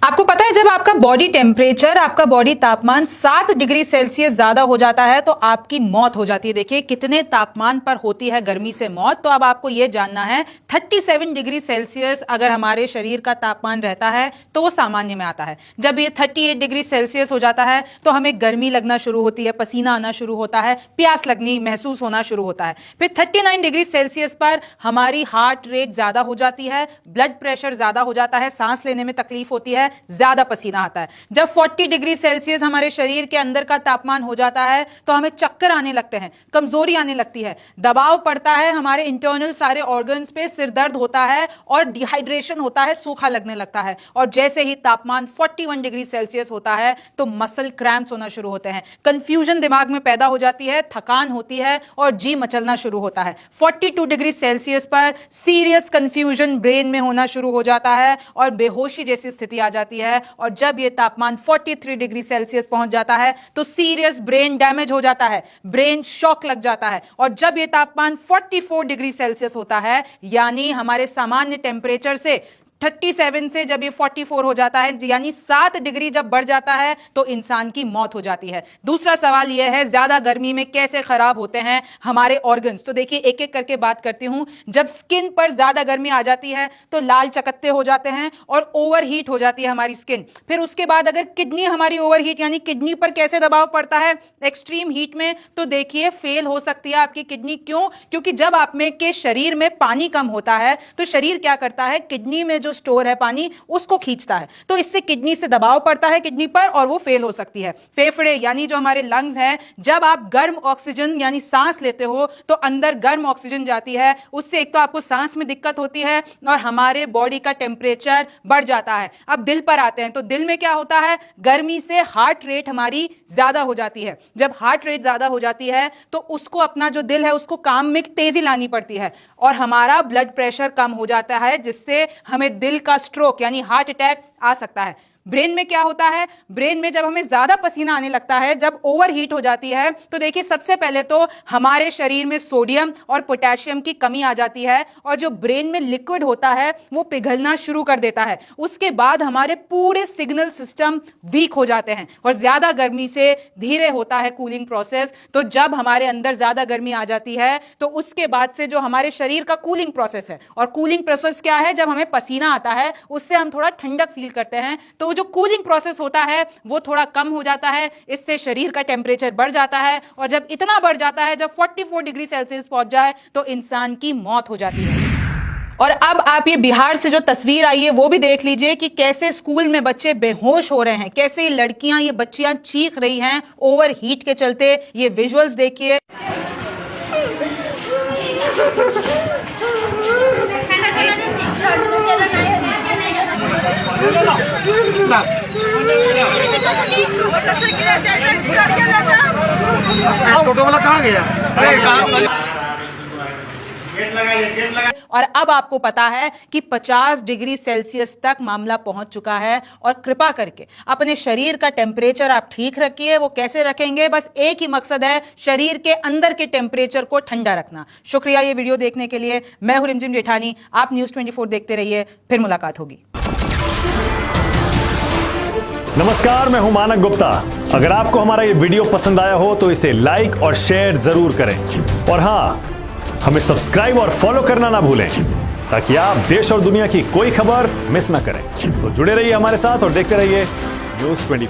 आपको पता है जब आपका बॉडी टेम्परेचर, आपका बॉडी तापमान 7 डिग्री सेल्सियस ज्यादा हो जाता है तो आपकी मौत हो जाती है। देखिए कितने तापमान पर होती है गर्मी से मौत। तो अब आपको यह जानना है 37 डिग्री सेल्सियस अगर हमारे शरीर का तापमान रहता है तो वो सामान्य में आता है। जब ये 38 डिग्री सेल्सियस हो जाता है तो हमें गर्मी लगना शुरू होती है, पसीना आना शुरू होता है, प्यास लगनी महसूस होना शुरू होता है। फिर 39 डिग्री सेल्सियस पर हमारी हार्ट रेट ज्यादा हो जाती है, ब्लड प्रेशर ज्यादा हो जाता है, सांस लेने में तकलीफ होती है, ज्यादा पसीना आता है। जब 40 डिग्री सेल्सियस हमारे शरीर के अंदर का तापमान हो जाता है तो हमें चक्कर आने लगते हैं, कमजोरी आने लगती है, दबाव पड़ता है हमारे इंटरनल सारे ऑर्गन्स पे, सिर दर्द होता है और डिहाइड्रेशन होता है, सूखा लगने लगता है। और जैसे ही तापमान 41 डिग्री सेल्सियस होता है तो मसल क्रैम्प्स होना शुरू होते हैं, कंफ्यूजन दिमाग में पैदा हो जाती है, थकान होती है और जी मचलना शुरू होता है। 42 डिग्री सेल्सियस पर सीरियस कंफ्यूजन ब्रेन में होना शुरू हो जाता है और बेहोशी जैसी स्थिति आ जाती है। और जब यह तापमान 43 डिग्री सेल्सियस पहुंच जाता है तो सीरियस ब्रेन डैमेज हो जाता है, ब्रेन शॉक लग जाता है। और जब यह तापमान 44 डिग्री सेल्सियस होता है यानी हमारे सामान्य टेम्परेचर से 37 से जब ये 44 हो जाता है यानी 7 डिग्री जब बढ़ जाता है तो इंसान की मौत हो जाती है। दूसरा सवाल यह है ज्यादा गर्मी में कैसे खराब होते हैं हमारे ऑर्गन्स। तो देखिए एक एक करके बात करती हूं। जब स्किन पर ज्यादा गर्मी आ जाती है तो लाल चकत्ते हो जाते हैं और ओवरहीट हो जाती है हमारी स्किन। फिर उसके बाद अगर किडनी हमारी ओवरहीट यानी किडनी पर कैसे दबाव पड़ता है एक्सट्रीम हीट में, तो देखिए फेल हो सकती है आपकी किडनी। क्यों? क्योंकि जब आप में के शरीर में पानी कम होता है तो शरीर क्या करता है, किडनी में जो स्टोर है पानी उसको खींचता है, तो इससे किडनी से दबाव पड़ता है किडनी पर और वो फेल हो सकती है। फेफड़े यानी जो हमारे लंग्स हैं, जब आप गर्म ऑक्सीजन यानी सांस लेते हो तो अंदर गर्म ऑक्सीजन जाती है, उससे एक तो आपको सांस में दिक्कत होती है और हमारे बॉडी का टेम्परेचर बढ़ जाता है। अब दिल पर आते हैं तो दिल में क्या होता है, गर्मी से हार्ट रेट हमारी ज्यादा हो जाती है। जब हार्ट रेट ज्यादा हो जाती है तो उसको अपना जो दिल है उसको काम में तेजी लानी पड़ती है और हमारा ब्लड प्रेशर कम हो जाता है जिससे हमें दिल का स्ट्रोक यानी हार्ट अटैक आ सकता है। ब्रेन में क्या होता है, ब्रेन में जब हमें ज्यादा पसीना आने लगता है, जब ओवरहीट हो जाती है तो देखिए सबसे पहले तो हमारे शरीर में सोडियम और पोटेशियम की कमी आ जाती है और जो ब्रेन में लिक्विड होता है वो पिघलना शुरू कर देता है। उसके बाद हमारे पूरे सिग्नल सिस्टम वीक हो जाते हैं और ज्यादा गर्मी से धीरे होता है कूलिंग प्रोसेस। तो जब हमारे अंदर ज्यादा गर्मी आ जाती है तो उसके बाद से जो हमारे शरीर का कूलिंग प्रोसेस है, और कूलिंग प्रोसेस क्या है, जब हमें पसीना आता है उससे हम थोड़ा ठंडक फील करते हैं, तो जो कूलिंग प्रोसेस होता है वो थोड़ा कम हो जाता है, इससे शरीर का टेम्परेचर बढ़ जाता है और जब इतना बढ़ जाता है, जब 44 डिग्री सेल्सियस पहुंच जाए तो इंसान की मौत हो जाती है। और अब आप ये बिहार से जो तस्वीर आई है वो भी देख लीजिए कि कैसे स्कूल में बच्चे बेहोश हो रहे हैं, कैसे लड़कियां, ये बच्चियां चीख रही हैं ओवर हीट के चलते। ये विजुअल्स देखिए। टोटो वाला कहाँ गया? और अब आपको पता है कि 50 डिग्री सेल्सियस तक मामला पहुंच चुका है। और कृपा करके अपने शरीर का टेम्परेचर आप ठीक रखिए। वो कैसे रखेंगे, बस एक ही मकसद है, शरीर के अंदर के टेम्परेचर को ठंडा रखना। शुक्रिया ये वीडियो देखने के लिए। मैं हूं रिमझिम जेठानी, आप न्यूज़ 24 देखते रहिए, फिर मुलाकात होगी। नमस्कार, मैं हूं मानक गुप्ता। अगर आपको हमारा ये वीडियो पसंद आया हो तो इसे लाइक और शेयर जरूर करें और हां, हमें सब्सक्राइब और फॉलो करना ना भूलें ताकि आप देश और दुनिया की कोई खबर मिस ना करें। तो जुड़े रहिए हमारे साथ और देखते रहिए न्यूज़ 24।